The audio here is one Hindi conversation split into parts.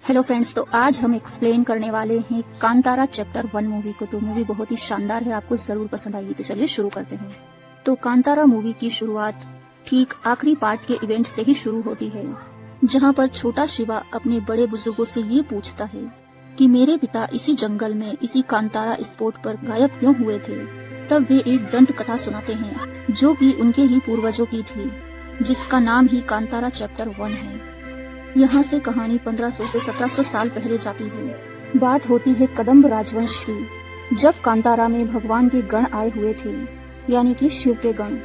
हेलो फ्रेंड्स, तो आज हम एक्सप्लेन करने वाले हैं कांतारा चैप्टर 1 मूवी को। तो मूवी बहुत ही शानदार है, आपको जरूर पसंद आएगी। तो चलिए शुरू करते हैं। तो कांतारा मूवी की शुरुआत ठीक आखिरी पार्ट के इवेंट से ही शुरू होती है, जहां पर छोटा शिवा अपने बड़े बुजुर्गों से ये पूछता है कि मेरे पिता इसी जंगल में इसी कांतारा स्पॉट पर गायब क्यों हुए थे। तब वे एक दंत कथा सुनाते हैं जो कि उनके ही पूर्वजों की थी, जिसका नाम ही कांतारा चैप्टर 1 है। यहाँ से कहानी 1500 से 1700 साल पहले जाती है। बात होती है कदम्ब राजवंश की, जब कांतारा में भगवान के गण आए हुए थे, यानी कि शिव के गण,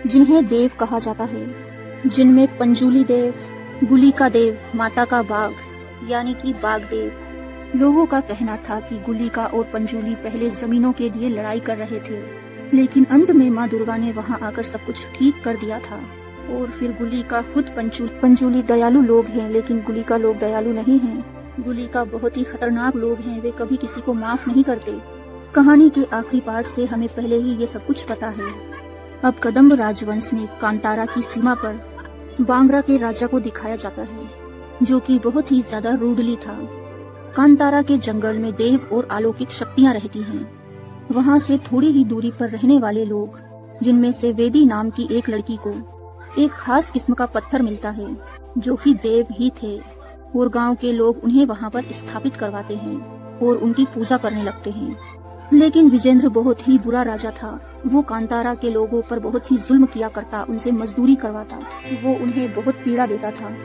जिन्हें देव कहा जाता है, जिनमें पंजुली देव, गुलिका देव, माता का बाघ यानी कि बाघ देव। लोगों का कहना था कि गुलिका और पंजुली पहले जमीनों के लिए लड़ाई कर रहे थे, लेकिन अंत में माँ दुर्गा ने वहाँ आकर सब कुछ ठीक कर दिया था। और फिर गुलिका खुद पंजुली दयालु लोग हैं, लेकिन गुलिका लोग दयालु नहीं हैं। गुलिका बहुत ही खतरनाक लोग हैं, वे कभी किसी को माफ नहीं करते। कहानी के आखिरी पार्ट से हमें पहले ही ये सब कुछ पता है। अब कदम्ब राजवंश में कांतारा की सीमा पर बांग्रा के राजा को दिखाया जाता है, जो कि बहुत ही ज्यादा रूडली था। कांतारा के जंगल में देव और अलौकिक शक्तियाँ रहती हैं। वहाँ से थोड़ी ही दूरी पर रहने वाले लोग, जिनमें से वेदी नाम की एक लड़की को एक खास किस्म का पत्थर मिलता है, जो कि देव ही थे, और गांव के लोग उन्हें वहां पर स्थापित करवाते हैं और उनकी पूजा करने लगते हैं। लेकिन विजेंद्र बहुत ही बुरा राजा था। वो कांतारा के लोगों पर बहुत ही जुल्म किया करता, उनसे मजदूरी करवाता, वो उन्हें बहुत पीड़ा देता था।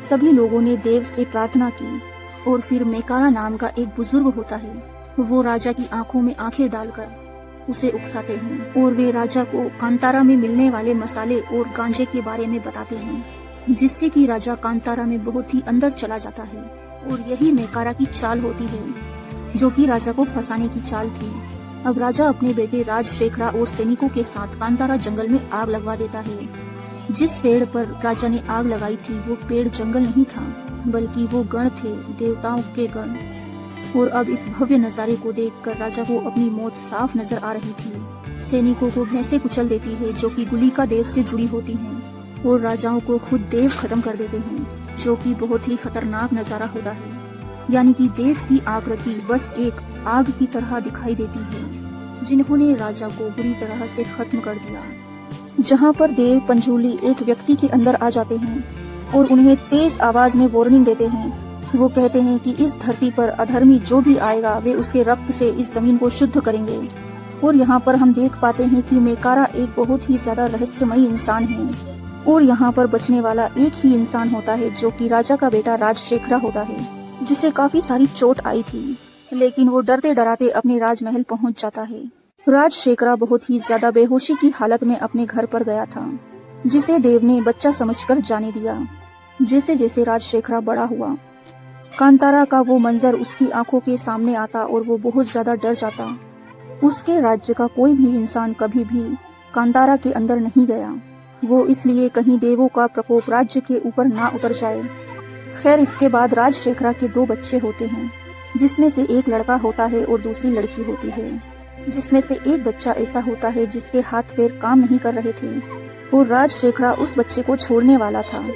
सभी लोगों ने देव से प्रार्थना की, और फिर मेकारा नाम का एक बुजुर्ग होता है, वो राजा की आंखों में आंखें डालकर उसे उकसाते हैं, और वे राजा को कांतारा में मिलने वाले मसाले और गांजे के बारे में बताते हैं, जिससे कि राजा कांतारा में बहुत ही अंदर चला जाता है। और यही मेकारा की चाल होती है, जो कि राजा को फंसाने की चाल थी। अब राजा अपने बेटे राजशेखरा और सैनिकों के साथ कांतारा जंगल में आग लगवा देता है। जिस पेड़ पर राजा ने आग लगाई थी, वो पेड़ जंगल नहीं था, बल्कि वो गण थे, देवताओं के गण। और अब इस भव्य नजारे को देखकर राजा को अपनी मौत साफ नजर आ रही थी। सैनिकों को भैंसे कुचल देती है, जो कि गुलिका देव से जुड़ी होती हैं, और राजाओं को खुद देव खत्म कर देते हैं, जो कि बहुत ही खतरनाक नजारा होता है। यानी कि देव की आकृति बस एक आग की तरह दिखाई देती है, जिन्होंने राजा को बुरी तरह से खत्म कर दिया। जहाँ पर देव पंजुली एक व्यक्ति के अंदर आ जाते हैं और उन्हें तेज आवाज में वार्निंग देते हैं। वो कहते हैं कि इस धरती पर अधर्मी जो भी आएगा, वे उसके रक्त से इस जमीन को शुद्ध करेंगे। और यहाँ पर हम देख पाते हैं कि मेकारा एक बहुत ही ज्यादा रहस्यमयी इंसान है, और यहाँ पर बचने वाला एक ही इंसान होता है, जो कि राजा का बेटा राजशेखरा होता है, जिसे काफी सारी चोट आई थी, लेकिन वो डरते डराते अपने राजमहल पहुँच जाता है। राजशेखरा बहुत ही ज्यादा बेहोशी की हालत में अपने घर पर गया था, जिसे देव ने बच्चा समझकर जाने दिया। जैसे जैसे राजशेखरा बड़ा हुआ, कांतारा का वो मंजर उसकी आंखों के सामने आता और वो बहुत ज्यादा डर जाता। उसके राज्य का कोई भी इंसान कभी भी कांतारा के अंदर नहीं गया, वो इसलिए कहीं देवों का प्रकोप राज्य के ऊपर ना उतर जाए। खैर, इसके बाद राजशेखरा के 2 बच्चे होते हैं, जिसमें से एक लड़का होता है और दूसरी लड़की होती है। जिसमें से एक बच्चा ऐसा होता है जिसके हाथ पैर काम नहीं कर रहे थे, और राजशेखरा उस बच्चे को छोड़ने वाला था,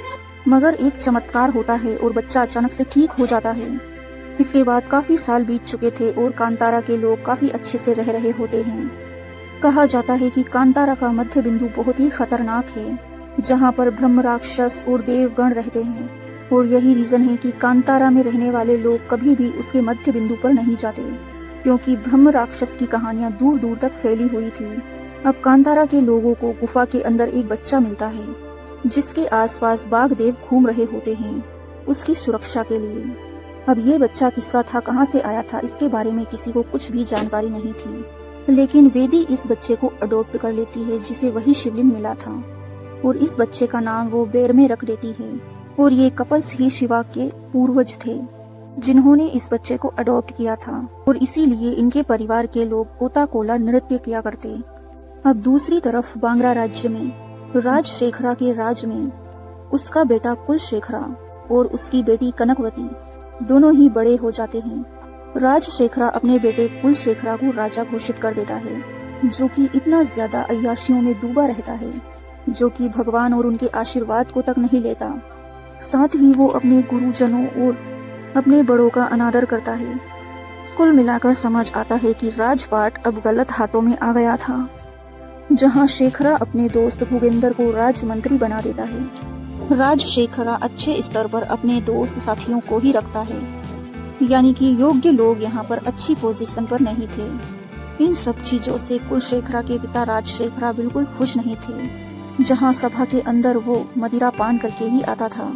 मगर एक चमत्कार होता है और बच्चा अचानक से ठीक हो जाता है। इसके बाद काफी साल बीत चुके थे और कांतारा के लोग काफी अच्छे से रह रहे होते हैं। कहा जाता है कि कांतारा का मध्य बिंदु बहुत ही खतरनाक है, जहाँ पर ब्रह्म राक्षस और देवगण रहते हैं, और यही रीजन है कि कांतारा में रहने वाले लोग कभी भी उसके मध्य बिंदु पर नहीं जाते, क्योंकि ब्रह्म राक्षस की कहानियाँ दूर दूर तक फैली हुई थी। अब कांतारा के लोगों को गुफा के अंदर एक बच्चा मिलता है, जिसके आसपास बाघ देव घूम रहे होते हैं उसकी सुरक्षा के लिए। अब ये बच्चा किसका था, कहाँ से आया था, इसके बारे में किसी को कुछ भी जानकारी नहीं थी, लेकिन वेदी इस बच्चे को अडॉप्ट कर लेती है, जिसे वही शिवलिंग मिला था, और इस बच्चे का नाम वो बेर में रख देती है। और ये कपल्स ही शिवा के पूर्वज थे, जिन्होंने इस बच्चे को अडॉप्ट किया था, और इसीलिए इनके परिवार के लोग कोता कोला नृत्य किया करते। अब दूसरी तरफ बांग्रा राज्य में, राजशेखरा के राज में, उसका बेटा कुलशेखरा और उसकी बेटी कनकवती दोनों ही बड़े हो जाते हैं। राजशेखरा अपने बेटे कुलशेखरा को राजा घोषित कर देता है, जो कि इतना ज्यादा अय्याशियों में डूबा रहता है, जो कि भगवान और उनके आशीर्वाद को तक नहीं लेता। साथ ही वो अपने गुरुजनों और अपने बड़ों का अनादर करता है। कुल मिलाकर समझ आता है कि राजपाट अब गलत हाथों में आ गया था, जहां शेखरा अपने दोस्त भूपेंद्र को राजमंत्री बना देता है। राजशेखरा अच्छे स्तर पर अपने दोस्त साथियों को ही रखता है, यानी कि योग्य लोग यहाँ पर अच्छी पोजीशन पर नहीं थे। इन सब चीजों से कुलशेखरा के पिता राजशेखरा बिल्कुल खुश नहीं थे। जहाँ सभा के अंदर वो मदिरा पान करके ही आता था।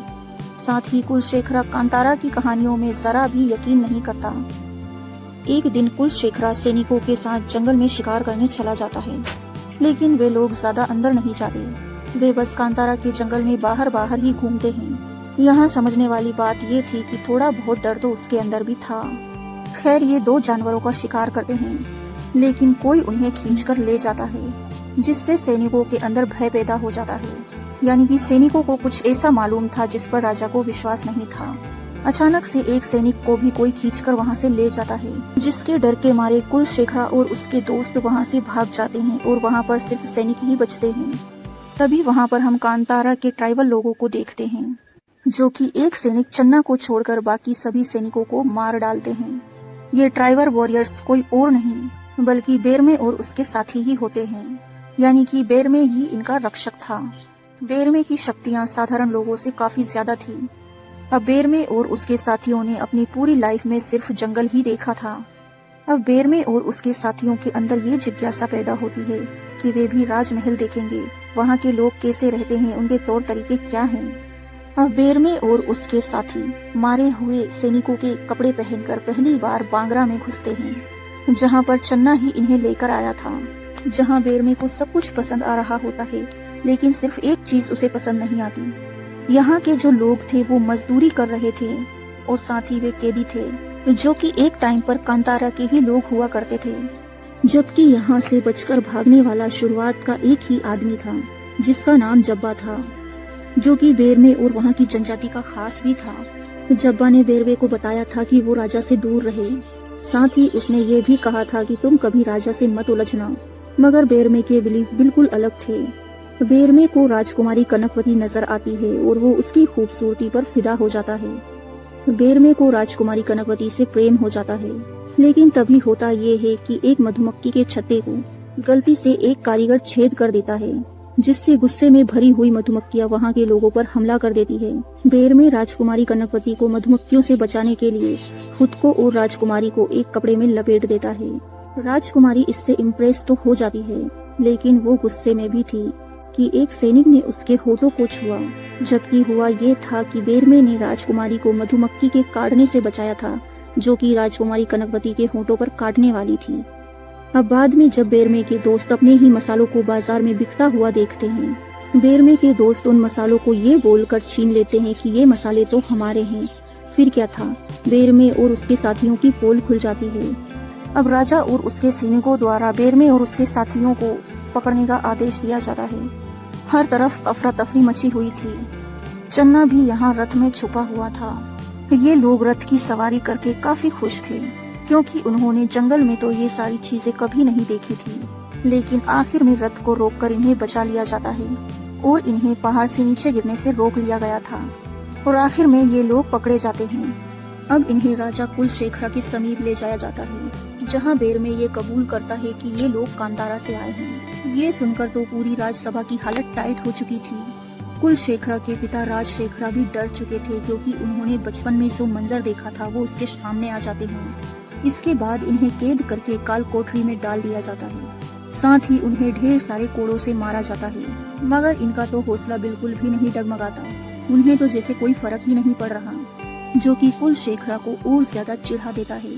साथ ही कुलशेखरा कांतारा की कहानियों में जरा भी यकीन नहीं करता। एक दिन कुलशेखरा सैनिकों के साथ जंगल में शिकार करने चला जाता है, लेकिन वे लोग ज्यादा अंदर नहीं जाते। वे बस कांतारा के जंगल में बाहर बाहर ही घूमते हैं। यहाँ समझने वाली बात ये थी कि थोड़ा बहुत डर तो उसके अंदर भी था। खैर, ये दो जानवरों का शिकार करते हैं, लेकिन कोई उन्हें खींचकर ले जाता है, जिससे सैनिकों के अंदर भय पैदा हो जाता है। यानी कि सैनिकों को कुछ ऐसा मालूम था जिस पर राजा को विश्वास नहीं था। अचानक से एक सैनिक को भी कोई खींचकर वहाँ से ले जाता है, जिसके डर के मारे कुलशेखरा और उसके दोस्त वहाँ से भाग जाते हैं और वहाँ पर सिर्फ सैनिक ही बचते हैं। तभी वहाँ पर हम कांतारा के ट्राइबल लोगों को देखते हैं, जो कि एक सैनिक चन्ना को छोड़कर बाकी सभी सैनिकों को मार डालते हैं। ये ट्राइबल वॉरियर्स कोई और नहीं बल्कि बेरमे और उसके साथी ही होते हैं, यानी कि बेरमे ही इनका रक्षक था। बेरमे की शक्तियाँ साधारण लोगों से काफी ज्यादा थी। अब बेरमे और उसके साथियों ने अपनी पूरी लाइफ में सिर्फ जंगल ही देखा था। अब बेरमे और उसके साथियों के अंदर ये जिज्ञासा पैदा होती है कि वे भी राजमहल देखेंगे, वहाँ के लोग कैसे रहते हैं, उनके तौर तरीके क्या हैं। अब बेरमे और उसके साथी मारे हुए सैनिकों के कपड़े पहनकर पहली बार बांगरा में घुसते हैं, जहाँ पर चन्ना ही इन्हें लेकर आया था। जहाँ बेरमे को सब कुछ पसंद आ रहा होता है, लेकिन सिर्फ एक चीज उसे पसंद नहीं आती। यहाँ के जो लोग थे वो मजदूरी कर रहे थे और साथ ही वे कैदी थे, जो कि एक टाइम पर कांतारा के ही लोग हुआ करते थे। जबकि यहाँ से बचकर भागने वाला शुरुआत का एक ही आदमी था, जिसका नाम जब्बा था, जो कि बेरमे और वहाँ की जनजाति का खास भी था। जब्बा ने बेरमे को बताया था कि वो राजा से दूर रहे। साथ ही उसने ये भी कहा था कि तुम कभी राजा से मत उलझना। मगर बेरमे के बिलीफ बिल्कुल अलग थे। बेरमे को राजकुमारी कनकवती नजर आती है और वो उसकी खूबसूरती पर फिदा हो जाता है। बेरमे को राजकुमारी कनकवती से प्रेम हो जाता है, लेकिन तभी होता ये है कि एक मधुमक्खी के छत्ते को गलती से एक कारीगर छेद कर देता है, जिससे गुस्से में भरी हुई मधुमक्खियां वहाँ के लोगों पर हमला कर देती है। बेरमे राजकुमारी कनकवती को मधुमक्खियों से बचाने के लिए खुद को और राजकुमारी को एक कपड़े में लपेट देता है। राजकुमारी इससे इम्प्रेस तो हो जाती है, लेकिन वो गुस्से में भी थी कि एक सैनिक ने उसके होठों को छुआ, जबकि हुआ ये था कि बेरमे ने राजकुमारी को मधुमक्खी के काटने से बचाया था, जो कि राजकुमारी कनकवती के होठों पर काटने वाली थी। अब बाद में जब बेरमे के दोस्त अपने ही मसालों को बाजार में बिकता हुआ देखते हैं, बेरमे के दोस्त उन मसालों को ये बोलकर छीन लेते हैं कि ये मसाले तो हमारे हैं। फिर क्या था, बेरमे और उसके साथियों की पोल खुल जाती है। अब राजा और उसके सैनिकों द्वारा बेरमे और उसके साथियों को पकड़ने का आदेश दिया जाता है। हर तरफ अफरा तफरी मची हुई थी। चन्ना भी यहाँ रथ में छुपा हुआ था। ये लोग रथ की सवारी करके काफी खुश थे, क्योंकि उन्होंने जंगल में तो ये सारी चीजें कभी नहीं देखी थी। लेकिन आखिर में रथ को रोककर इन्हें बचा लिया जाता है और इन्हें पहाड़ से नीचे गिरने से रोक लिया गया था और आखिर में ये लोग पकड़े जाते हैं। अब इन्हें राजा कुलशेखरा के समीप ले जाया जाता है, जहाँ बेरमे ये कबूल करता है कि ये लोग कांतारा से आए हैं। ये सुनकर तो पूरी राजसभा की हालत टाइट हो चुकी थी। कुलशेखरा के पिता राजशेखरा भी डर चुके थे, क्योंकि उन्होंने बचपन में जो मंजर देखा था वो उसके सामने आ जाते हैं। इसके बाद इन्हें कैद करके काल कोठरी में डाल दिया जाता है। साथ ही उन्हें ढेर सारे कोड़ों से मारा जाता है, मगर इनका तो हौसला बिल्कुल भी नहीं डगमगाता। उन्हें तो जैसे कोई फर्क ही नहीं पड़ रहा, जो कि कुलशेखरा को और ज्यादा चिढ़ा देता है।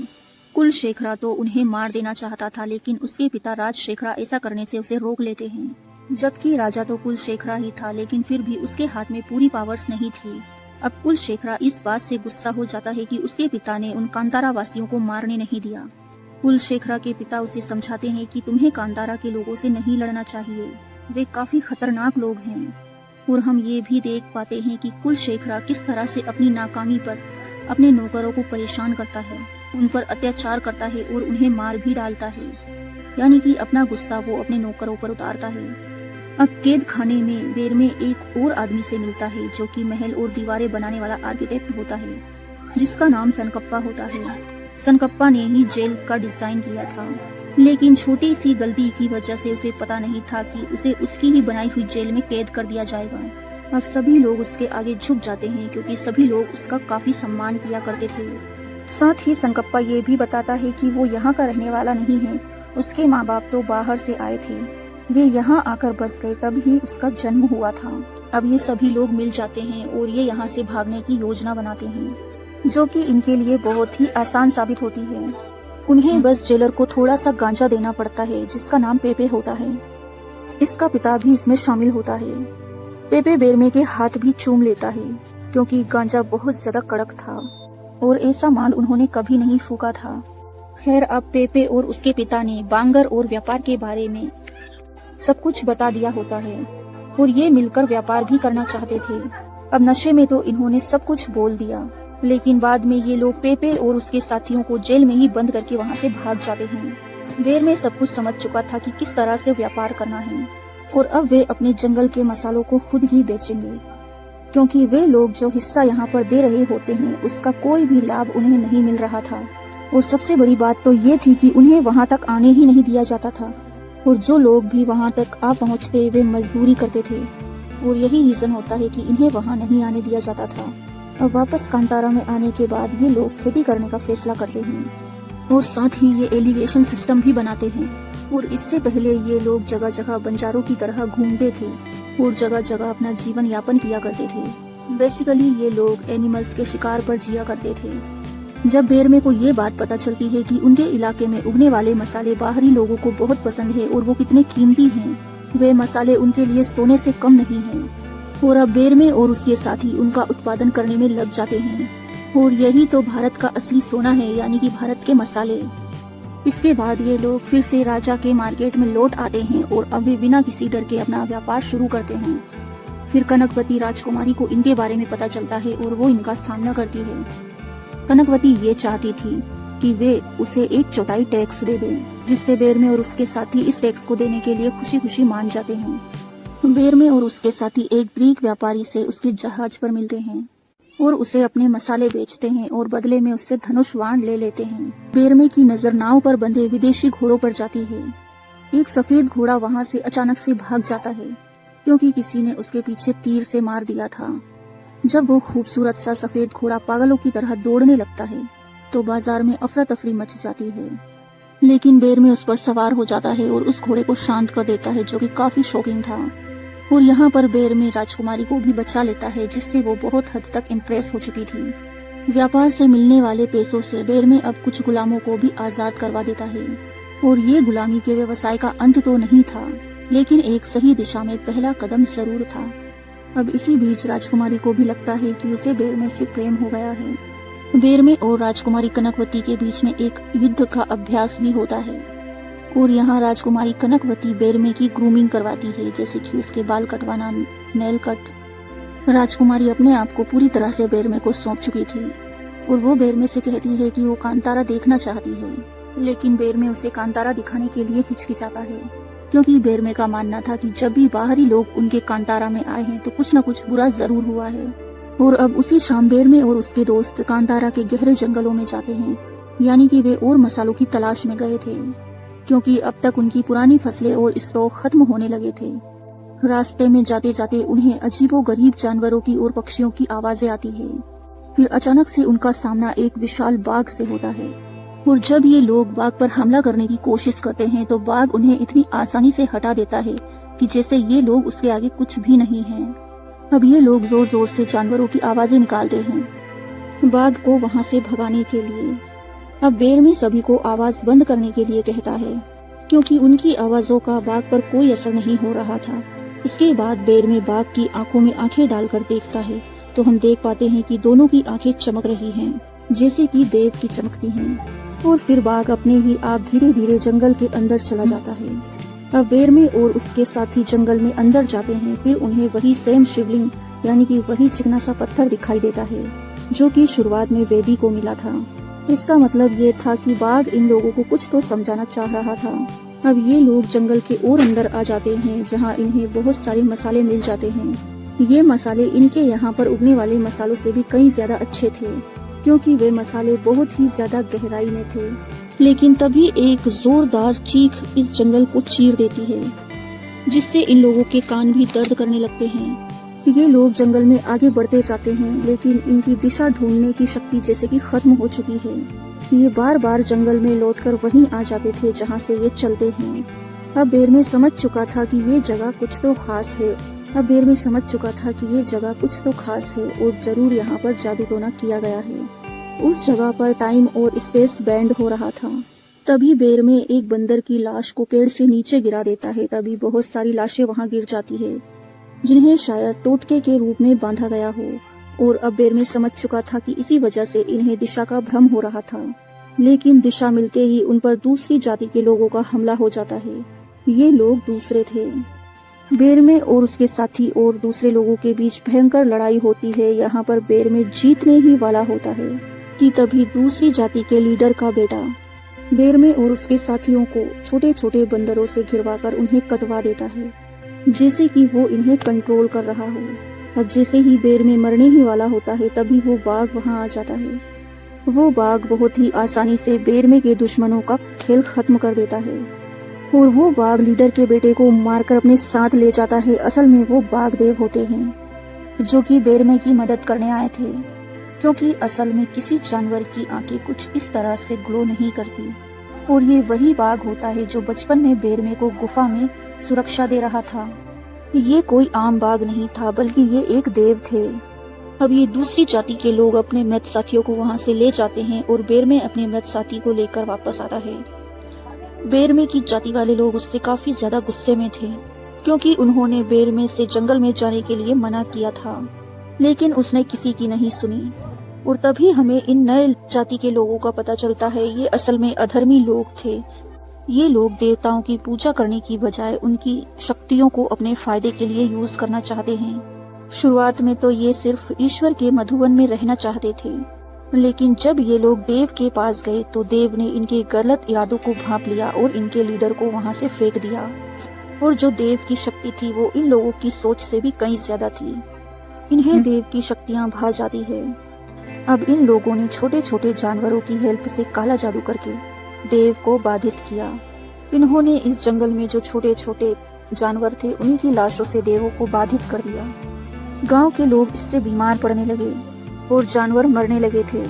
कुलशेखरा तो उन्हें मार देना चाहता था, लेकिन उसके पिता राजशेखरा ऐसा करने से उसे रोक लेते हैं। जबकि राजा तो कुलशेखरा ही था, लेकिन फिर भी उसके हाथ में पूरी पावर्स नहीं थी। अब कुलशेखरा इस बात से गुस्सा हो जाता है कि उसके पिता ने उन कांतारा वासियों को मारने नहीं दिया। कुलशेखरा के पिता उसे समझाते हैं कि तुम्हें कांतारा के लोगों से नहीं लड़ना चाहिए, वे काफी खतरनाक लोग हैं। और हम ये भी देख पाते हैं कि कुलशेखरा किस तरह से अपनी नाकामी पर अपने नौकरों को परेशान करता है, उन पर अत्याचार करता है और उन्हें मार भी डालता है। यानी कि अपना गुस्सा वो अपने नौकरों पर उतारता है। अब कैद खाने में बेरमे एक और आदमी से मिलता है, जो कि महल और दीवारें बनाने वाला आर्किटेक्ट होता है। जिसका नाम सनकप्पा होता है। सनकप्पा ने ही जेल का डिजाइन किया था, लेकिन छोटी सी गलती की वजह से उसे पता नहीं था कि उसे उसकी ही बनाई हुई जेल में कैद कर दिया जाएगा। अब सभी लोग उसके आगे झुक जाते हैं क्योंकि सभी लोग उसका काफी सम्मान किया करते थे। साथ ही सनकप्पा ये भी बताता है कि वो यहाँ का रहने वाला नहीं है, उसके माँ बाप तो बाहर से आए थे, वे यहाँ आकर बस गए, तब ही उसका जन्म हुआ था। अब ये सभी लोग मिल जाते हैं और ये यहाँ से भागने की योजना बनाते हैं, जो कि इनके लिए बहुत ही आसान साबित होती है। उन्हें बस जेलर को थोड़ा सा गांजा देना पड़ता है जिसका नाम पेपे होता है। इसका पिता भी इसमें शामिल होता है। पेपे बेरमे के हाथ भी चूम लेता है क्योंकि गांजा बहुत ज्यादा कड़क था और ऐसा माल उन्होंने कभी नहीं फूका था। खैर, अब पेपे और उसके पिता ने बांगर और व्यापार के बारे में सब कुछ बता दिया होता है और ये मिलकर व्यापार भी करना चाहते थे। अब नशे में तो इन्होंने सब कुछ बोल दिया, लेकिन बाद में ये लोग पेपे और उसके साथियों को जेल में ही बंद करके वहाँ से भाग जाते हैं। बेरमे सब कुछ समझ चुका था कि किस तरह से व्यापार करना है और अब वे अपने जंगल के मसालों को खुद ही बेचेंगे, क्योंकि वे लोग जो हिस्सा यहाँ पर दे रहे होते हैं उसका कोई भी लाभ उन्हें नहीं मिल रहा था। और सबसे बड़ी बात तो ये थी कि उन्हें वहाँ तक आने ही नहीं दिया जाता था और जो लोग भी वहाँ तक आ पहुँचते वे मजदूरी करते थे और यही रीजन होता है कि इन्हें वहाँ नहीं आने दिया जाता था। अब वापस कांतारा में आने के बाद ये लोग खेती करने का फैसला करते हैं और साथ ही ये एलिगेशन सिस्टम भी बनाते हैं। और इससे पहले ये लोग जगह जगह बंजारों की तरह घूमते थे और जगह जगह अपना जीवन यापन किया करते थे। बेसिकली ये लोग एनिमल्स के शिकार पर जिया करते थे। जब बेरमे को ये बात पता चलती है कि उनके इलाके में उगने वाले मसाले बाहरी लोगों को बहुत पसंद है और वो कितने कीमती हैं, वे मसाले उनके लिए सोने से कम नहीं हैं। और अब बेरमे और उसके साथी उनका उत्पादन करने में लग जाते हैं और यही तो भारत का असली सोना है, यानी कि भारत के मसाले। इसके बाद ये लोग फिर से राजा के मार्केट में लौट आते हैं और अब वे बिना किसी डर के अपना व्यापार शुरू करते हैं। फिर कनकवती राजकुमारी को इनके बारे में पता चलता है और वो इनका सामना करती है। कनकवती ये चाहती थी कि वे उसे 1/4 टैक्स दे दें, जिससे बेरमे और उसके साथी इस टैक्स को देने के लिए खुशी खुशी मान जाते हैं। बेरमे और उसके साथी एक ग्रीक व्यापारी से उसके जहाज पर मिलते हैं और उसे अपने मसाले बेचते हैं और बदले में उससे धनुष बाण ले लेते हैं। बेरमे की नजर नाव पर बंधे विदेशी घोड़ों पर जाती है। एक सफेद घोड़ा वहाँ से अचानक से भाग जाता है क्योंकि किसी ने उसके पीछे तीर से मार दिया था। जब वो खूबसूरत सा सफेद घोड़ा पागलों की तरह दौड़ने लगता है तो बाजार में अफरा तफरी मच जाती है, लेकिन बेरमे उस पर सवार हो जाता है और उस घोड़े को शांत कर देता है, जो कि काफी शॉकिंग था। और यहाँ पर बेरमे राजकुमारी को भी बचा लेता है, जिससे वो बहुत हद तक इम्प्रेस हो चुकी थी। व्यापार से मिलने वाले पैसों से बेरमे अब कुछ गुलामों को भी आजाद करवा देता है और ये गुलामी के व्यवसाय का अंत तो नहीं था, लेकिन एक सही दिशा में पहला कदम जरूर था। अब इसी बीच राजकुमारी को भी लगता है कि उसे बेरमे से प्रेम हो गया है। बेरमे और राजकुमारी कनकवती के बीच में एक युद्ध का अभ्यास भी होता है और यहाँ राजकुमारी कनकवती बेरमे की ग्रूमिंग करवाती है, जैसे कि उसके बाल कटवाना, नेल कट। राजकुमारी अपने आप को पूरी तरह से बेरमे को सौंप चुकी थी और वो बेरमे से कहती है कि वो कांतारा देखना चाहती है, लेकिन बेरमे उसे कांतारा दिखाने के लिए हिचकिचाता है क्योंकि बेरमे का मानना था कि जब भी बाहरी लोग उनके कांतारा में आए हैं तो कुछ न कुछ बुरा जरूर हुआ है। और अब उसी शाम बेरमे और उसके दोस्त कांतारा के गहरे जंगलों में जाते हैं, यानी कि वे और मसालों की तलाश में गए थे क्योंकि अब तक उनकी पुरानी फसलें और स्टॉक खत्म होने लगे थे। रास्ते में जाते जाते उन्हें अजीबोगरीब जानवरों की और पक्षियों की आवाजें आती है। फिर अचानक से उनका सामना एक विशाल बाघ से होता है और जब ये लोग बाघ पर हमला करने की कोशिश करते हैं तो बाघ उन्हें इतनी आसानी से हटा देता है कि जैसे ये लोग उसके आगे कुछ भी नहीं हैं। अब ये लोग जोर जोर से जानवरों की आवाजें निकालते हैं बाघ को वहाँ से भगाने के लिए। अब बेरमे सभी को आवाज बंद करने के लिए कहता है क्योंकि उनकी आवाजों का बाघ पर कोई असर नहीं हो रहा था। इसके बाद बेरमे बाघ की आंखों में आंखें डालकर देखता है तो हम देख पाते हैं कि दोनों की आंखें चमक रही हैं, जैसे कि देव की चमकती हैं। और फिर बाघ अपने ही आप धीरे धीरे जंगल के अंदर चला जाता है। अब बेरमे और उसके साथी जंगल में अंदर जाते हैं। फिर उन्हें वही सेम शिवलिंग, यानी कि वही चिकना सा पत्थर दिखाई देता है जो कि शुरुआत में वेदी को मिला था। इसका मतलब ये था कि बाघ इन लोगों को कुछ तो समझाना चाह रहा था। अब ये लोग जंगल के और अंदर आ जाते हैं जहाँ इन्हें बहुत सारे मसाले मिल जाते हैं। ये मसाले इनके यहाँ पर उगने वाले मसालों से भी कई ज्यादा अच्छे थे क्योंकि वे मसाले बहुत ही ज्यादा गहराई में थे। लेकिन तभी एक जोरदार चीख इस जंगल को चीर देती है, जिससे इन लोगों के कान भी दर्द करने लगते हैं। ये लोग जंगल में आगे बढ़ते जाते हैं, लेकिन इनकी दिशा ढूंढने की शक्ति जैसे कि खत्म हो चुकी है। ये बार बार जंगल में लौटकर वहीं आ जाते थे जहाँ से ये चलते हैं। अब बेरमे समझ चुका था कि ये जगह कुछ तो खास है। और जरूर यहाँ पर जादू टोना किया गया है। उस जगह पर टाइम और स्पेस बैंड हो रहा था। तभी बेरमे एक बंदर की लाश को पेड़ से नीचे गिरा देता है। तभी बहुत सारी लाशें वहाँ गिर जाती है, जिन्हें शायद टोटके के रूप में बांधा गया हो। और अब बेरमे समझ चुका था कि इसी वजह से इन्हें दिशा का भ्रम हो रहा था। लेकिन दिशा मिलते ही उन पर दूसरी जाति के लोगों का हमला हो जाता है। ये लोग दूसरे थे। बेरमे और उसके साथी और दूसरे लोगों के बीच भयंकर लड़ाई होती है। यहाँ पर बेरमे जीतने ही वाला होता है कि तभी दूसरी जाति के लीडर का बेटा बेरमे और उसके साथियों को छोटे छोटे बंदरों से घिरवाकर उन्हें कटवा देता है, जैसे कि वो इन्हें कंट्रोल कर रहा हो। अब जैसे ही बेरमे मरने ही वाला होता है, तभी वो बाघ वहाँ आ जाता है। वो बाघ बहुत ही आसानी से बेरमे के दुश्मनों का खेल खत्म कर देता है और वो बाघ लीडर के बेटे को मारकर अपने साथ ले जाता है। असल में वो बाघ देव होते हैं, जो कि बेरमे की मदद करने आए थे, क्योंकि असल में किसी जानवर की आंखें कुछ इस तरह से ग्लो नहीं करती। और ये वही बाघ होता है जो बचपन में बेरमे को गुफा में सुरक्षा दे रहा था। ये कोई आम बाघ नहीं था, बल्कि ये एक देव थे। अब ये दूसरी जाति के लोग अपने मृत साथियों को वहाँ से ले जाते हैं और बेरमे अपने मृत साथी को लेकर वापस आता है। बेरमे की जाति वाले लोग उससे काफी ज्यादा गुस्से में थे, क्योंकि उन्होंने बेरमे से जंगल में जाने के लिए मना किया था, लेकिन उसने किसी की नहीं सुनी। और तभी हमें इन नए जाति के लोगों का पता चलता है। ये असल में अधर्मी लोग थे। ये लोग देवताओं की पूजा करने की बजाय उनकी शक्तियों को अपने फायदे के लिए यूज करना चाहते हैं। शुरुआत में तो ये सिर्फ ईश्वर के मधुवन में रहना चाहते थे, लेकिन जब ये लोग देव के पास गए तो देव ने इनके गलत इरादों को भांप लिया और इनके लीडर को वहाँ से फेंक दिया। और जो देव की शक्ति थी वो इन लोगों की सोच से भी कहीं ज्यादा थी। इन्हें देव की शक्तियाँ भा जाती है। अब इन लोगों ने छोटे छोटे जानवरों की हेल्प से काला जादू करके देव को बाधित किया। इन्होंने इस जंगल में जो छोटे छोटे जानवर थे उन्हीं की लाशों से देवों को बाधित कर दिया। गांव के लोग इससे बीमार पड़ने लगे और जानवर मरने लगे थे,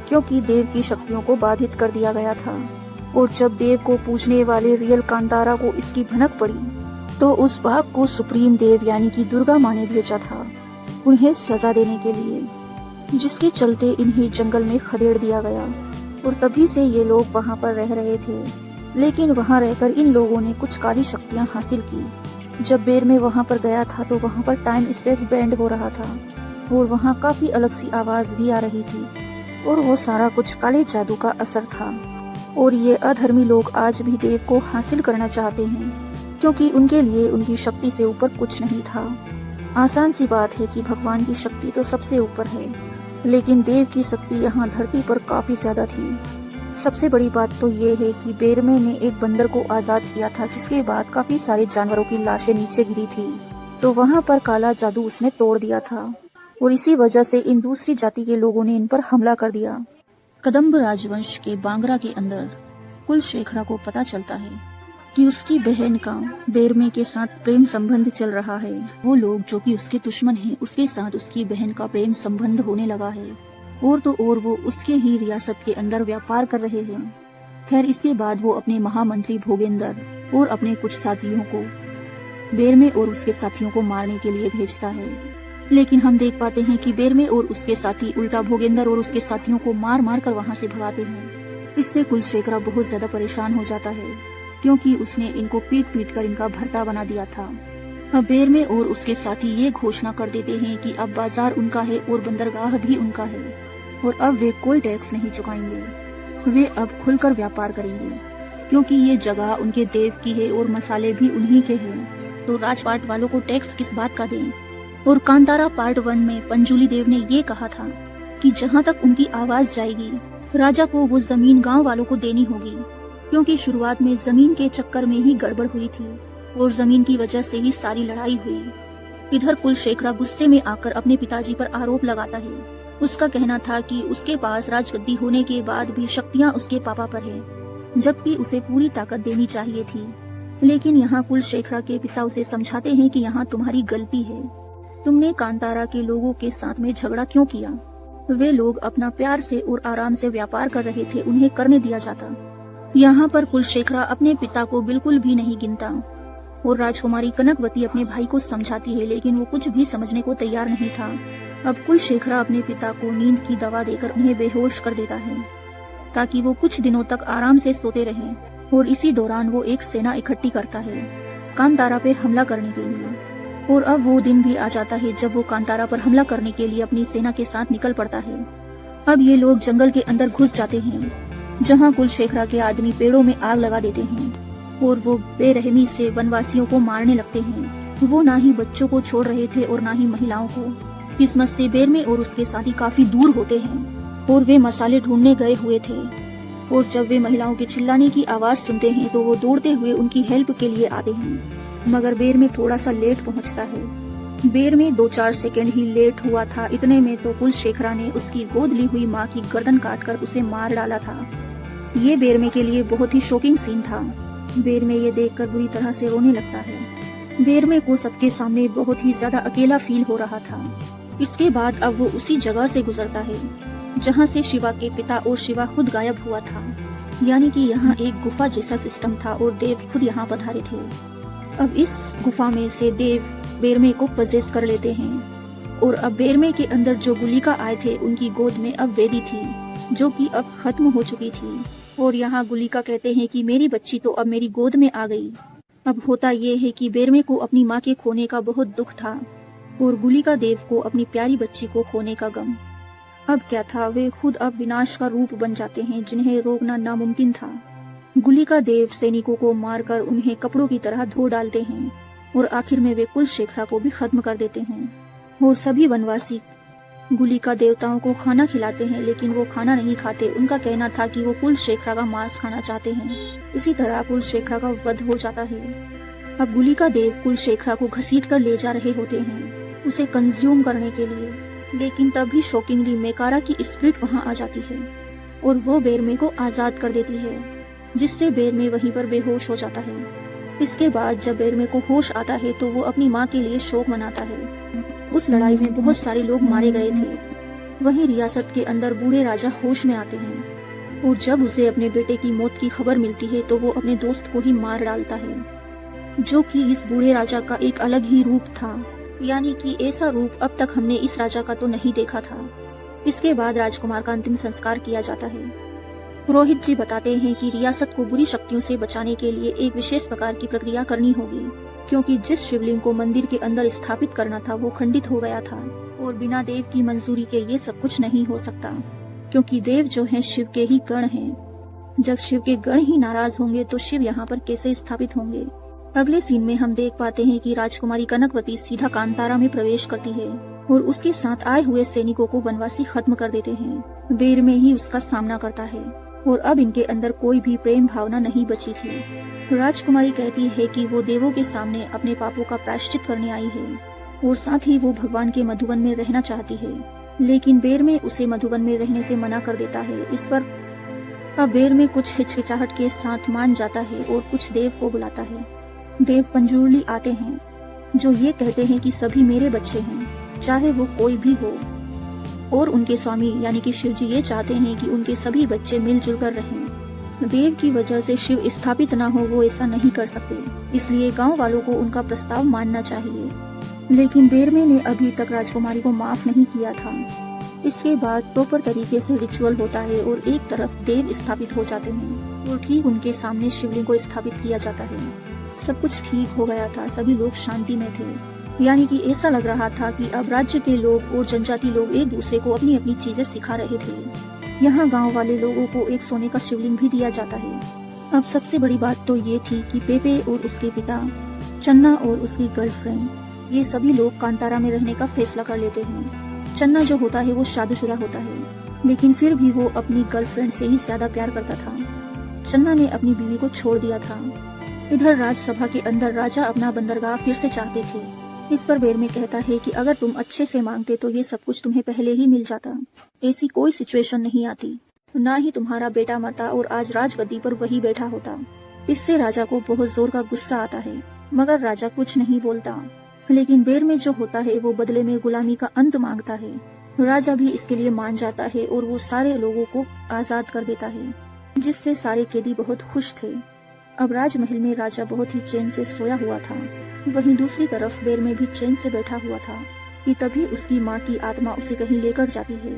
क्योंकि देव की शक्तियों को बाधित कर दिया गया था। और जब देव को पूजने वाले रियल कांतारा को इसकी भनक पड़ी तो उस बाघ को सुप्रीम देव यानी कि दुर्गा माँ ने भेजा था उन्हें सजा देने के लिए, जिसके चलते इन्हें जंगल में खदेड़ दिया गया। और तभी से ये लोग वहाँ पर रह रहे थे। लेकिन वहाँ रहकर इन लोगों ने कुछ काली शक्तियाँ हासिल की। जब बेरमे वहाँ पर गया था तो वहाँ पर टाइम स्पेस बैंड हो रहा था और वहाँ काफी अलग सी आवाज भी आ रही थी। और वो सारा कुछ काले जादू का असर था। और ये अधर्मी लोग आज भी देव को हासिल करना चाहते हैं, क्योंकि उनके लिए उनकी शक्ति से ऊपर कुछ नहीं था। आसान सी बात है कि भगवान की शक्ति तो सबसे ऊपर है, लेकिन देव की शक्ति यहाँ धरती पर काफी ज्यादा थी। सबसे बड़ी बात तो ये है कि बेरमे ने एक बंदर को आजाद किया था, जिसके बाद काफी सारे जानवरों की लाशें नीचे गिरी थी, तो वहाँ पर काला जादू उसने तोड़ दिया था। और इसी वजह से इन दूसरी जाति के लोगों ने इन पर हमला कर दिया। कदम्ब राजवंश के बांगरा के अंदर कुलशेखरा को पता चलता है कि उसकी बहन का बेरमे के साथ प्रेम संबंध चल रहा है। वो लोग जो कि उसके दुश्मन हैं, उसके साथ उसकी बहन का प्रेम संबंध होने लगा है। और तो और वो उसके ही रियासत के अंदर व्यापार कर रहे हैं। खैर, इसके बाद वो अपने महामंत्री भोगेंद्र और अपने कुछ साथियों को बेरमे और उसके साथियों को मारने के लिए भेजता है। लेकिन हम देख पाते हैं कि बेरमे और उसके साथी उल्टा भोगेंद्र और उसके साथियों को मार मार कर वहाँ से भगाते हैं। इससे कुलशेखरा बहुत ज्यादा परेशान हो जाता है, क्योंकि उसने इनको पीट पीट कर इनका भरता बना दिया था। अब बेरमे और उसके साथी ये घोषणा कर देते हैं कि अब बाजार उनका है और बंदरगाह भी उनका है, और अब वे कोई टैक्स नहीं चुकाएंगे। वे अब खुलकर व्यापार करेंगे, क्योंकि ये जगह उनके देव की है और मसाले भी उन्हीं के हैं। तो राजपाट वालों को टैक्स किस बात का दें। और कांतारा पार्ट 1 में पंजुली देव ने ये कहा था कि जहाँ तक उनकी आवाज जाएगी, राजा को वो जमीन गांव वालों को देनी होगी, क्योंकि शुरुआत में जमीन के चक्कर में ही गड़बड़ हुई थी और जमीन की वजह से ही सारी लड़ाई हुई। इधर कुलशेखरा गुस्से में आकर अपने पिताजी पर आरोप लगाता है उसका कहना था कि उसके पास राजगद्दी होने के बाद भी शक्तियां उसके पापा पर है, जबकि उसे पूरी ताकत देनी चाहिए थी। लेकिन यहाँ कुलशेखरा के पिता उसे समझाते हैं कि यहाँ तुम्हारी गलती है, तुमने कांतारा के लोगों के साथ में झगड़ा क्यों किया। वे लोग अपना प्यार से और आराम से व्यापार कर रहे थे, उन्हें करने दिया जाता। यहाँ पर कुलशेखरा अपने पिता को बिल्कुल भी नहीं गिनता और राजकुमारी कनकवती अपने भाई को समझाती है, लेकिन वो कुछ भी समझने को तैयार नहीं था। अब कुलशेखरा अपने पिता को नींद की दवा देकर उन्हें बेहोश कर देता है ताकि वो कुछ दिनों तक आराम से सोते रहें, और इसी दौरान वो एक सेना इकट्ठी करता है कांतारा पे हमला करने के लिए। और अब वो दिन भी आ जाता है जब वो कांतारा पर हमला करने के लिए अपनी सेना के साथ निकल पड़ता है। अब ये लोग जंगल के अंदर घुस जाते हैं, जहाँ कुलशेखरा के आदमी पेड़ों में आग लगा देते हैं और वो बेरहमी से वनवासियों को मारने लगते हैं। वो ना ही बच्चों को छोड़ रहे थे और ना ही महिलाओं को। किस्मत से बेरमे और उसके साथी काफी दूर होते हैं और वे मसाले ढूंढने गए हुए थे, और जब वे महिलाओं के चिल्लाने की आवाज सुनते हैं तो वो दौड़ते हुए उनकी हेल्प के लिए आते हैं। मगर बेरमे थोड़ा सा लेट पहुंचता है। बेरमे 2-4 सेकंड ही लेट हुआ था, इतने में तो कुलशेखरा ने उसकी गोद ली हुई माँ की गर्दन काटकर उसे मार डाला था। ये बेरमे के लिए बहुत ही शॉकिंग सीन था। बेरमे ये देखकर बुरी तरह से रोने लगता है। बेरमे को सबके सामने बहुत ही ज्यादा अकेला फील हो रहा था। इसके बाद अब वो उसी जगह से गुजरता है जहाँ से शिवा के पिता और शिवा खुद गायब हुआ था, यानी कि यहाँ एक गुफा जैसा सिस्टम था और देव खुद यहाँ पधारे थे। अब इस गुफा में से देव बेरमे को पजेस कर लेते हैं, और अब बेरमे के अंदर जो गुलिका आए थे उनकी गोद में अब वेदी थी, जो कि अब खत्म हो चुकी थी। और यहाँ गुलिका कहते हैं कि मेरी बच्ची तो अब मेरी गोद में आ गई। अब होता ये है कि बेरमे को अपनी माँ के खोने का बहुत दुख था और गुलिका देव को अपनी प्यारी बच्ची को खोने का गम। अब क्या था, वे खुद अब विनाश का रूप बन जाते हैं जिन्हें रोकना नामुमकिन था। गुलिका देव सैनिकों को मारकर उन्हें कपड़ों की तरह धो डालते हैं और आखिर में वे कुलशेखरा को भी खत्म कर देते हैं। और सभी वनवासी गुलिका देवताओं को खाना खिलाते हैं, लेकिन वो खाना नहीं खाते। उनका कहना था कि वो कुलशेखरा का मांस खाना चाहते हैं। इसी तरह कुलशेखरा का वध हो जाता है। अब गुलिका देव कुलशेखरा को घसीट कर ले जा रहे होते हैं उसे कंज्यूम करने के लिए, लेकिन तभी शॉकिंगली मेकारा की स्पिरिट वहां आ जाती है और वो बेरमे को आजाद कर देती है, जिससे बेरमे वहीं पर बेहोश हो जाता है। इसके बाद जब बेरमे को होश आता है तो वो अपनी माँ के लिए शोक मनाता है। उस लड़ाई में बहुत सारे लोग मारे गए थे। वहीं रियासत के अंदर बूढ़े राजा होश में आते हैं, और जब उसे अपने बेटे की मौत की खबर मिलती है तो वो अपने दोस्त को ही मार डालता है, जो कि इस बूढ़े राजा का एक अलग ही रूप था, यानी कि ऐसा रूप अब तक हमने इस राजा का तो नहीं देखा था। इसके बाद राजकुमार का अंतिम संस्कार किया जाता है। पुरोहित जी बताते हैं कि रियासत को बुरी शक्तियों से बचाने के लिए एक विशेष प्रकार की प्रक्रिया करनी होगी, क्योंकि जिस शिवलिंग को मंदिर के अंदर स्थापित करना था वो खंडित हो गया था, और बिना देव की मंजूरी के ये सब कुछ नहीं हो सकता, क्योंकि देव जो हैं शिव के ही गण हैं। जब शिव के गण ही नाराज होंगे तो शिव यहाँ पर कैसे स्थापित होंगे। अगले सीन में हम देख पाते हैं कि राजकुमारी कनकवती सीधा कांतारा में प्रवेश करती है और उसके साथ आए हुए सैनिकों को वनवासी खत्म कर देते हैं। बेर में ही उसका सामना करता है और अब इनके अंदर कोई भी प्रेम भावना नहीं बची थी। राजकुमारी कहती है कि वो देवों के सामने अपने पापों का प्रायश्चित करने आई है और साथ ही वो भगवान के मधुवन में रहना चाहती है, लेकिन बेर में उसे मधुवन में रहने से मना कर देता है। इस पर अब बेर में कुछ हिचकिचाहट के साथ मान जाता है और कुछ देव को बुलाता है। देव पंजूरली आते हैं जो ये कहते हैं कि सभी मेरे बच्चे हैं, चाहे वो कोई भी हो, और उनके स्वामी यानी कि शिव जी ये चाहते हैं कि उनके सभी बच्चे मिलजुल कर रहें। देव की वजह से शिव स्थापित ना हो वो ऐसा नहीं कर सकते, इसलिए गांव वालों को उनका प्रस्ताव मानना चाहिए। लेकिन बेरमे ने अभी तक राजकुमारी को माफ नहीं किया था। इसके बाद प्रॉपर तरीके से रिचुअल होता है और एक तरफ देव स्थापित हो जाते हैं और ठीक उनके सामने शिवलिंग को स्थापित किया जाता है। सब कुछ ठीक हो गया था, सभी लोग शांति में थे, यानी कि ऐसा लग रहा था कि अब राज्य के लोग और जनजाति लोग एक दूसरे को अपनी अपनी चीजें सिखा रहे थे। यहाँ गांव वाले लोगों को एक सोने का शिवलिंग भी दिया जाता है। अब सबसे बड़ी बात तो ये थी कि पेपे और उसके पिता, चन्ना और उसकी गर्लफ्रेंड, ये सभी लोग कांतारा में रहने का फैसला कर लेते हैं। चन्ना जो होता है वो शादीशुदा होता है, लेकिन फिर भी वो अपनी गर्लफ्रेंड से ही ज्यादा प्यार करता था। चन्ना ने अपनी बीवी को छोड़ दिया था। इधर राजसभा के अंदर राजा अपना बंदरगाह फिर से चाहते थे, इस पर बेरमे कहता है कि अगर तुम अच्छे से मांगते तो ये सब कुछ तुम्हें पहले ही मिल जाता। ऐसी कोई सिचुएशन नहीं आती, ना ही तुम्हारा बेटा मरता और आज राजगद्दी पर वही बैठा होता। इससे राजा को बहुत जोर का गुस्सा आता है, मगर राजा कुछ नहीं बोलता। लेकिन बेरमे जो होता है वो बदले में गुलामी का अंत मांगता है। राजा भी इसके लिए मान जाता है और वो सारे लोगों को आजाद कर देता है, जिससे सारे कैदी बहुत खुश थे। अब राजमहल में राजा बहुत ही चैन से सोया हुआ था। वहीं दूसरी तरफ बेरमे भी चैन से बैठा हुआ था कि तभी उसकी माँ की आत्मा उसे कहीं लेकर जाती है।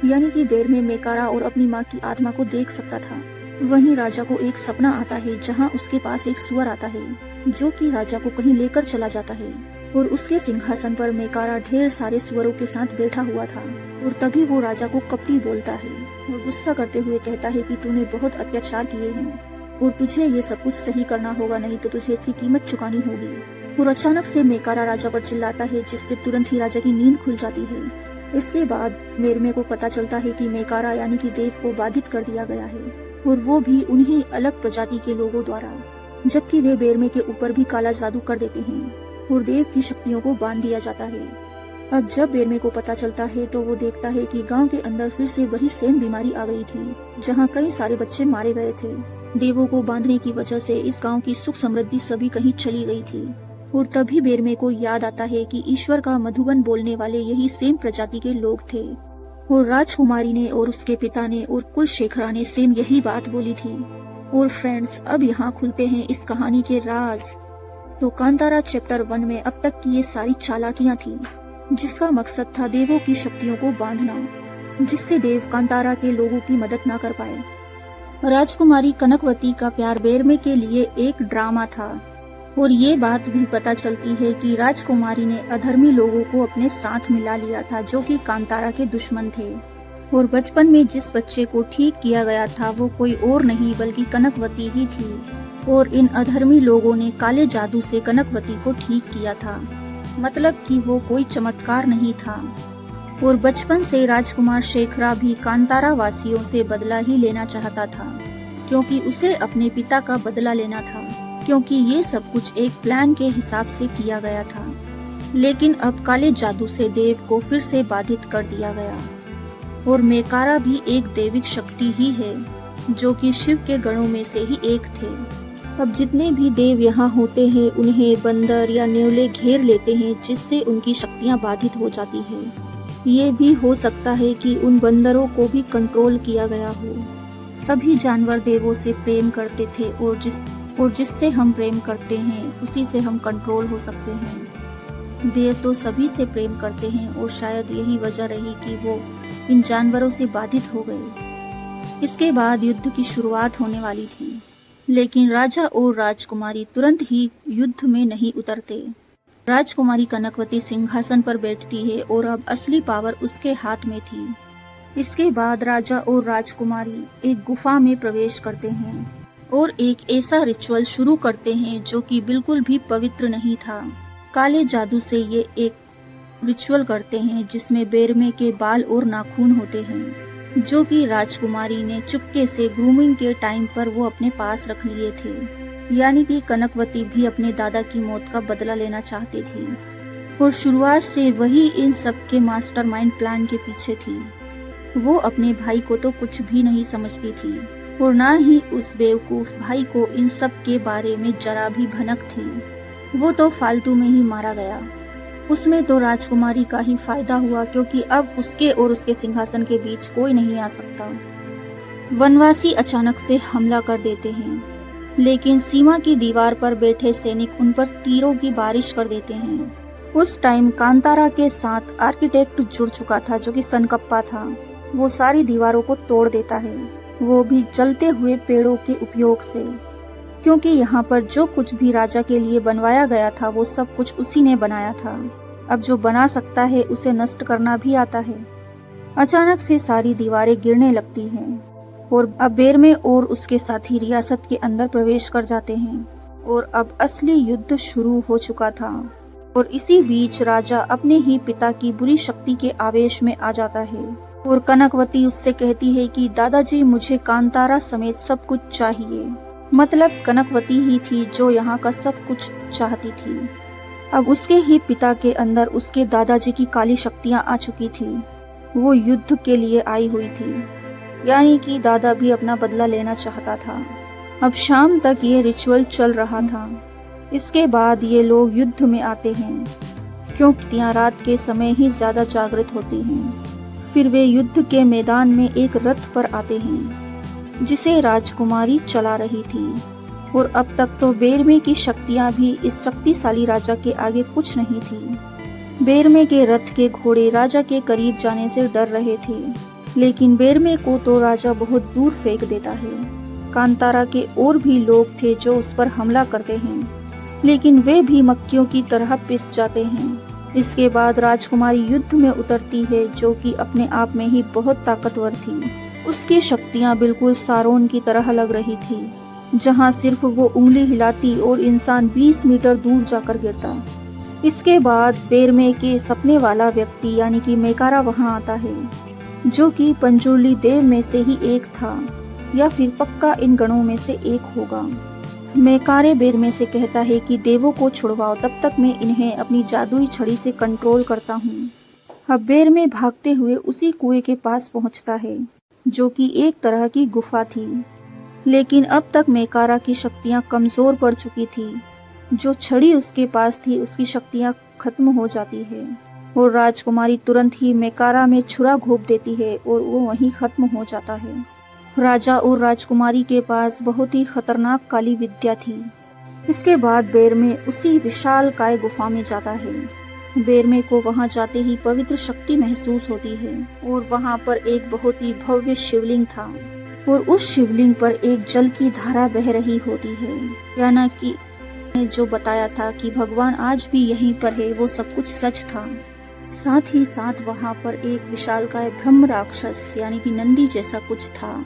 यानी कि बेरमे मेकारा और अपनी माँ की आत्मा को देख सकता था। वहीं राजा को एक सपना आता है जहाँ उसके पास एक सुअर आता है जो कि राजा को कहीं लेकर चला जाता है और उसके सिंहासन पर मेकारा ढेर सारे सुअरों के साथ बैठा हुआ था। और तभी वो राजा को कपटी बोलता है और गुस्सा करते हुए कहता है कि तूने बहुत अत्याचार किए हैं और तुझे ये सब कुछ सही करना होगा, नहीं तो तुझे इसकी कीमत चुकानी होगी। और अचानक से मेकारा राजा पर चिल्लाता है, जिससे तुरंत ही राजा की नींद खुल जाती है। इसके बाद बेरमे को पता चलता है कि मेकारा यानी कि देव को बाधित कर दिया गया है और वो भी उन्हीं अलग प्रजाति के लोगों द्वारा, जबकि वे बेरमे के ऊपर भी काला जादू कर देते हैं और देव की शक्तियों को बांध दिया जाता है। अब जब बेरमे को पता चलता है तो वो देखता है कि गांव के अंदर फिर से वही सेम बीमारी आ गई थी, जहां कई सारे बच्चे मारे गए थे। देवों को बांधने की वजह से इस गांव की सुख समृद्धि सभी कहीं चली गई थी। और तभी बेरमे को याद आता है कि ईश्वर का मधुबन बोलने वाले यही सेम प्रजाति के लोग थे और राजकुमारी ने और उसके पिता ने और कुलशेखरा ने सेम यही बात बोली थी। और फ्रेंड्स, अब यहाँ खुलते हैं इस कहानी के राज। तो कांतारा चैप्टर 1 में अब तक की ये सारी चालाकियां थी, जिसका मकसद था देवों की शक्तियों को बांधना, जिससे देव कांतारा के लोगों की मदद ना कर पाए। राजकुमारी कनकवती का प्यार बेरमे के लिए एक ड्रामा था और ये बात भी पता चलती है कि राजकुमारी ने अधर्मी लोगों को अपने साथ मिला लिया था जो कि कांतारा के दुश्मन थे। और बचपन में जिस बच्चे को ठीक किया गया था वो कोई और नहीं बल्कि कनकवती ही थी और इन अधर्मी लोगों ने काले जादू से कनकवती को ठीक किया था, मतलब कि वो कोई चमत्कार नहीं था। और बचपन से राजकुमार शेखरा भी कांतारा वासियों से बदला ही लेना चाहता था, क्योंकि उसे अपने पिता का बदला लेना था, क्योंकि ये सब कुछ एक प्लान के हिसाब से किया गया था। लेकिन अब काले जादू से देव को फिर से बाधित कर दिया गया और मेकारा भी एक दैविक शक्ति ही है जो कि शिव के गणों में से ही एक थे। अब जितने भी देव यहाँ होते हैं उन्हें बंदर या नेवले घेर लेते हैं, जिससे उनकी शक्तियाँ बाधित हो जाती है। ये भी हो सकता है कि उन बंदरों को भी कंट्रोल किया गया हो। सभी जानवर देवों से प्रेम करते थे और जिससे हम प्रेम करते हैं उसी से हम कंट्रोल हो सकते हैं। देव तो सभी से प्रेम करते हैं और शायद यही वजह रही कि वो इन जानवरों से बाधित हो गए। इसके बाद युद्ध की शुरुआत होने वाली थी, लेकिन राजा और राजकुमारी तुरंत ही युद्ध में नहीं उतरते। राजकुमारी कनकवती सिंहासन पर बैठती है और अब असली पावर उसके हाथ में थी। इसके बाद राजा और राजकुमारी एक गुफा में प्रवेश करते हैं और एक ऐसा रिचुअल शुरू करते हैं जो कि बिल्कुल भी पवित्र नहीं था। काले जादू से ये एक रिचुअल करते हैं जिसमें बेरमे के बाल और नाखून होते हैं, जो कि राजकुमारी ने चुपके से ग्रूमिंग के टाइम पर वो अपने पास रख लिए थे। यानी कि कनकवती भी अपने दादा की मौत का बदला लेना चाहती थी और शुरुआत से वही इन सब के मास्टरमाइंड प्लान के पीछे थी। वो अपने भाई को तो कुछ भी नहीं समझती थी और ना ही उस बेवकूफ भाई को इन सब के बारे में जरा भी भनक थी। वो तो फालतू में ही मारा गया। उसमें तो राजकुमारी का ही फायदा हुआ, क्योंकि अब उसके और उसके सिंहासन के बीच कोई नहीं आ सकता। वनवासी अचानक से हमला कर देते हैं, लेकिन सीमा की दीवार पर बैठे सैनिक उन पर तीरों की बारिश कर देते हैं। उस टाइम कांतारा के साथ आर्किटेक्ट जुड़ चुका था जो कि सनकप्पा था। वो सारी दीवारों को तोड़ देता है, वो भी जलते हुए पेड़ों के उपयोग से, क्योंकि यहाँ पर जो कुछ भी राजा के लिए बनवाया गया था वो सब कुछ उसी ने बनाया था। अब जो बना सकता है उसे नष्ट करना भी आता है। अचानक से सारी दीवारें गिरने लगती हैं और अब बेरमे और उसके साथी रियासत के अंदर प्रवेश कर जाते हैं और अब असली युद्ध शुरू हो चुका था। और इसी बीच राजा अपने ही पिता की बुरी शक्ति के आवेश में आ जाता है और कनकवती उससे कहती है कि दादाजी, मुझे कांतारा समेत सब कुछ चाहिए। मतलब कनकवती ही थी जो यहाँ का सब कुछ चाहती थी। अब उसके ही पिता के अंदर उसके दादाजी की काली शक्तियां आ चुकी थी। वो युद्ध के लिए आई हुई थी, यानी कि दादा भी अपना बदला लेना चाहता था। अब शाम तक ये रिचुअल चल रहा था। इसके बाद ये लोग युद्ध में आते हैं, क्योंकि रात के समय ही ज्यादा जागृत होती हैं। फिर वे युद्ध के मैदान में एक रथ पर आते हैं, जिसे राजकुमारी चला रही थी। और अब तक तो बेरमे की शक्तियां भी इस शक्तिशाली राजा के आगे कुछ नहीं थी। बेरमे के रथ के घोड़े राजा के करीब जाने से डर रहे थे, लेकिन बेरमे को तो राजा बहुत दूर फेंक देता है। कांतारा के और भी लोग थे जो उस पर हमला करते हैं, लेकिन वे भी मक्खियों की तरह पिस जाते हैं। इसके बाद राजकुमारी युद्ध में उतरती है, जो कि अपने आप में ही बहुत ताकतवर थी। उसकी शक्तियां बिल्कुल सारोन की तरह लग रही थी, जहां सिर्फ वो उंगली हिलाती और इंसान 20 मीटर दूर जाकर गिरता। इसके बाद बेरमे के सपने वाला व्यक्ति यानी कि मेकारा वहां आता है, जो कि पंजुर्ली देव में से ही एक था, या फिर पक्का इन गणों में से एक होगा। मेकारे बेरमे से कहता है कि देवों को छुड़वाओ, तब तक मैं इन्हें अपनी जादुई छड़ी से कंट्रोल करता हूँ। अब बेरमे भागते हुए उसी कुएं के पास पहुँचता है, जो कि एक तरह की गुफा थी। लेकिन अब तक मेकारा की शक्तियां कमजोर पड़ चुकी थी। जो छड़ी उसके पास थी, उसकी शक्तियां खत्म हो जाती है और राजकुमारी तुरंत ही मेकारा में छुरा घोंप देती है और वो वहीं खत्म हो जाता है। राजा और राजकुमारी के पास बहुत ही खतरनाक काली विद्या थी। इसके बाद बेरमे उसी विशालकाय गुफा में जाता है। बेरमे को वहां जाते ही पवित्र शक्ति महसूस होती है और वहां पर एक बहुत ही भव्य शिवलिंग था और उस शिवलिंग पर एक जल की धारा बह रही होती है। यानी कि जो बताया था कि भगवान आज भी यहीं पर है, वो सब कुछ सच था। साथ ही साथ वहां पर एक विशालकाय ब्रह्म राक्षस यानी कि नंदी जैसा कुछ था,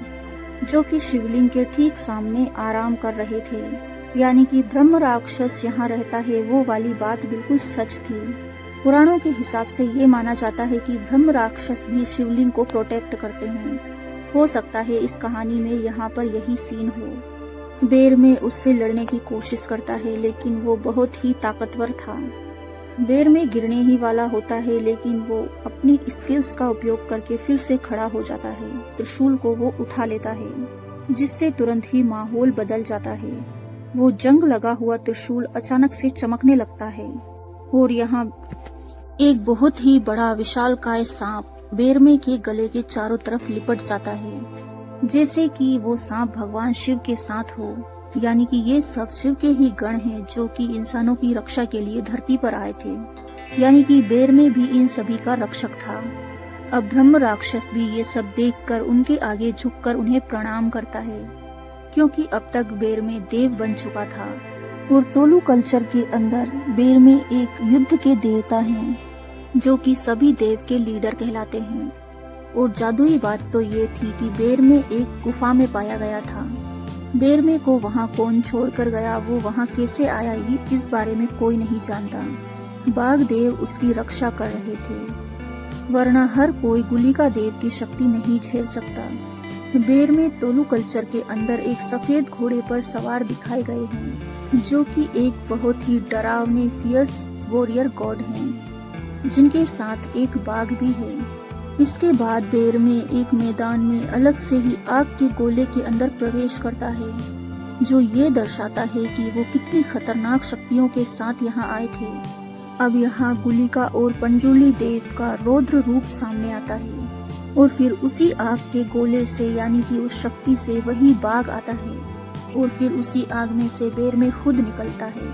जो कि शिवलिंग के ठीक सामने आराम कर रहे थे। यानी कि ब्रह्म राक्षस यहाँ रहता है, वो वाली बात बिल्कुल सच थी। पुराणों के हिसाब से ये माना जाता है कि ब्रह्म राक्षस भी शिवलिंग को प्रोटेक्ट करते हैं। हो सकता है इस कहानी में यहाँ पर यही सीन हो। बेरमे उससे लड़ने की कोशिश करता है, लेकिन वो बहुत ही ताकतवर था। बेरमे गिरने ही वाला होता है, लेकिन वो अपनी स्किल्स का उपयोग करके फिर से खड़ा हो जाता है। त्रिशूल को वो उठा लेता है, जिससे तुरंत ही माहौल बदल जाता है। वो जंग लगा हुआ त्रिशूल अचानक से चमकने लगता है और यहाँ एक बहुत ही बड़ा विशालकाय सांप बेरमे के गले के चारों तरफ लिपट जाता है, जैसे कि वो सांप भगवान शिव के साथ हो। यानी कि ये सब शिव के ही गण हैं, जो कि इंसानों की रक्षा के लिए धरती पर आए थे। यानी कि बेरमे भी इन सभी का रक्षक था। अब ब्रह्म राक्षस भी ये सब देखकर उनके आगे झुककर उन्हें प्रणाम करता है, क्योंकि अब तक बेरमे देव बन चुका था। और तोलू कल्चर के अंदर बेरमे एक युद्ध के देवता हैं, जो कि सभी देव के लीडर कहलाते हैं। और जादुई बात तो ये थी कि बेरमे एक गुफा में पाया गया था। बेरमे को वहाँ कौन छोड़कर गया, वो वहाँ कैसे आया, ये इस बारे में कोई नहीं जानता। बाघ देव उसकी रक्षा कर रहे थे, वरना हर कोई गुलिका देव की शक्ति नहीं झेल सकता। बेरमे तोलू कल्चर के अंदर एक सफेद घोड़े पर सवार दिखाए गए हैं, जो कि एक बहुत ही डरावने फियर्स वॉरियर गॉड हैं, जिनके साथ एक बाघ भी है। इसके बाद बेरमे एक मैदान में अलग से ही आग के गोले के अंदर प्रवेश करता है, जो ये दर्शाता है कि वो कितनी खतरनाक शक्तियों के साथ यहाँ आए थे। अब यहाँ गुलिका और पंजुर्ली देव का रौद्र रूप सामने आता है और फिर उसी आग के गोले से यानी कि उस शक्ति से वही बाघ आता है और फिर उसी आग में से बेरमे खुद निकलता है।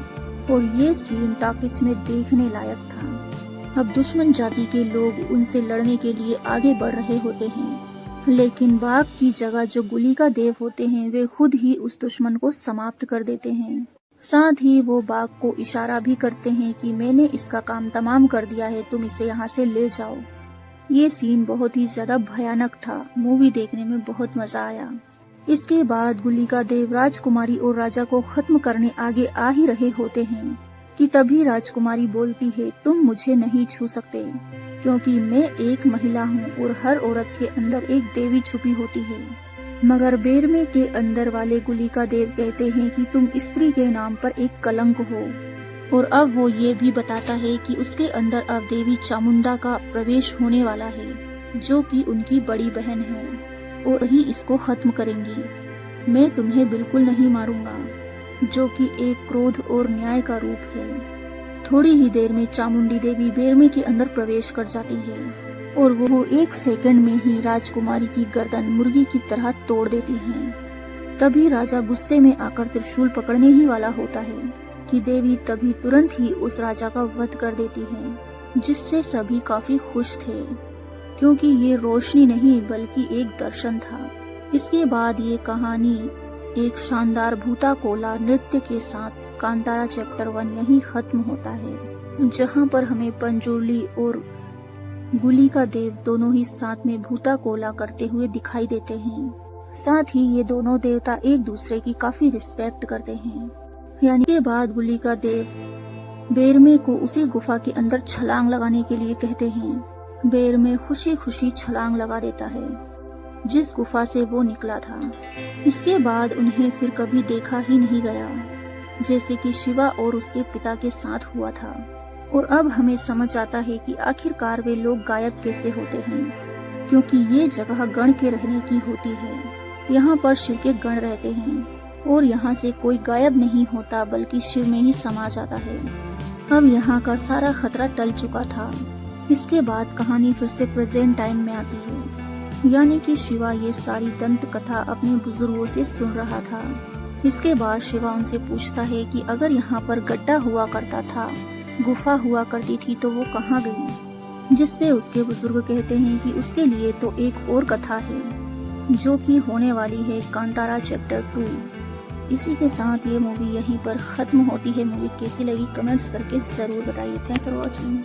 और ये सीन टाकिज में देखने लायक था। अब दुश्मन जाति के लोग उनसे लड़ने के लिए आगे बढ़ रहे होते हैं, लेकिन बाघ की जगह जो गुलिका देव होते हैं वे खुद ही उस दुश्मन को समाप्त कर देते हैं। साथ ही वो बाघ को इशारा भी करते हैं कि मैंने इसका काम तमाम कर दिया है, तुम इसे यहाँ से ले जाओ। ये सीन बहुत ही ज्यादा भयानक था। मूवी देखने में बहुत मजा आया। इसके बाद गुलिका देव राजकुमारी और राजा को खत्म करने आगे आ ही रहे होते हैं कि तभी राजकुमारी बोलती है, तुम मुझे नहीं छू सकते, क्योंकि मैं एक महिला हूँ और हर औरत के अंदर एक देवी छुपी होती है। मगर बेरमे के अंदर वाले गुलिका देव कहते हैं कि तुम स्त्री के नाम पर एक कलंक हो। और अब वो ये भी बताता है कि उसके अंदर अब देवी चामुंडा का प्रवेश होने वाला है, जो कि उनकी बड़ी बहन है और ही इसको खत्म करेंगी। मैं तुम्हें बिल्कुल नहीं मारूंगा, जो कि एक क्रोध और न्याय का रूप है। थोड़ी ही देर में चामुंडी देवी बेरमे के अंदर प्रवेश कर जाती है और वो 1 सेकंड में ही राजकुमारी की गर्दन मुर्गी की तरह तोड़ देती है। तभी राजा गुस्से में आकर त्रिशूल पकड़ने ही वाला होता है कि देवी तभी तुरंत ही उस राजा का वध कर देती है, जिससे सभी काफी खुश थे, क्योंकि ये रोशनी नहीं बल्कि एक दर्शन था। इसके बाद ये कहानी एक शानदार भूता कोला नृत्य के साथ कांतारा चैप्टर 1 यहीं खत्म होता है, जहां पर हमें पंजुर्ली और गुलिका देव दोनों ही साथ में भूता कोला करते हुए दिखाई देते हैं। साथ ही ये दोनों देवता एक दूसरे की काफी रिस्पेक्ट करते हैं। यानी के बाद गुलिका देव बेरमे को उसी गुफा के अंदर छलांग लगाने के लिए कहते हैं। बेरमे खुशी खुशी छलांग लगा देता है, जिस गुफा से वो निकला था। इसके बाद उन्हें फिर कभी देखा ही नहीं गया, जैसे कि शिवा और उसके पिता के साथ हुआ था। और अब हमें समझ आता है कि आखिरकार वे लोग गायब कैसे होते हैं, क्योंकि ये जगह गण के रहने की होती है। यहाँ पर शिव के गण रहते हैं और यहाँ से कोई गायब नहीं होता, बल्कि शिव में ही समा जाता है। अब यहाँ का सारा खतरा टल चुका था। इसके बाद कहानी फिर से प्रेजेंट टाइम में आती है, यानी कि शिवा ये सारी दंत कथा अपने बुजुर्गों से सुन रहा था। इसके बाद शिवा उनसे पूछता है कि अगर यहाँ पर गड्ढा हुआ करता था, गुफा हुआ करती थी, तो वो कहाँ गई? जिसपे उसके बुजुर्ग कहते हैं कि उसके लिए तो एक और कथा है, जो कि होने वाली है कांतारा चैप्टर 2। इसी के साथ ये मूवी यहीं पर खत्म होती है। मूवी कैसी लगी कमेंट्स करके जरूर बताइए। Thanks for watching.